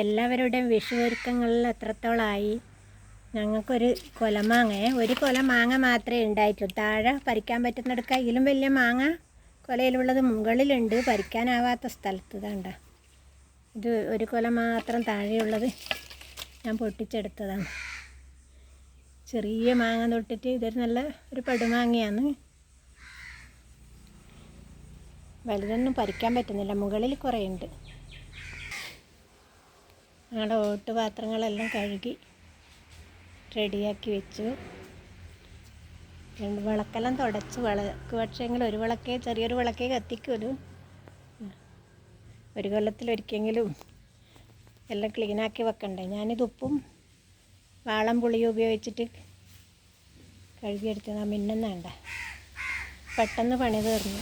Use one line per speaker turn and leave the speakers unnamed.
എല്ലാവരുടെയും വിഷു ഒരുക്കങ്ങളിൽ എത്രത്തോളമായി? ഞങ്ങൾക്കൊരു ഒരു കൊല മാങ്ങ മാത്രമേ ഉണ്ടായിട്ടുള്ളൂ. താഴെ പറിക്കാൻ പറ്റുന്നിടക്ക് അതിലും വലിയ മാങ്ങ കൊലയിലുള്ളത് മുകളിലുണ്ട്, പറിക്കാനാവാത്ത സ്ഥലത്ത്. ഇതാണ്ട, ഇത് ഒരു കൊല മാത്രം താഴെയുള്ളത് ഞാൻ പൊട്ടിച്ചെടുത്തതാണ്. ചെറിയ മാങ്ങ തൊട്ടിട്ട് ഇതൊരു നല്ല ഒരു പടുമാങ്ങയാണ്. വലുതൊന്നും പറിക്കാൻ പറ്റുന്നില്ല, മുകളിൽ കുറേ ഉണ്ട്. ഞങ്ങളുടെ ഓട്ടുപാത്രങ്ങളെല്ലാം കഴുകി റെഡിയാക്കി വെച്ചു. വിളക്കെല്ലാം തുടച്ച്, വിളക്ക് പക്ഷേങ്കിൽ ഒരു വിളക്കേ, ചെറിയൊരു വിളക്കേ കത്തിക്കുമല്ലോ. ഒരു കൊല്ലത്തിലൊരിക്കലെങ്കിലും എല്ലാം ക്ലീനാക്കി വെക്കണ്ടേ. ഞാനിത് ഉപ്പും വാളം പുളിയും ഉപയോഗിച്ചിട്ട് കഴുകിയെടുത്തതാണ്. മിന്നുന്നുണ്ട, പെട്ടെന്ന് പണി തീർന്നു.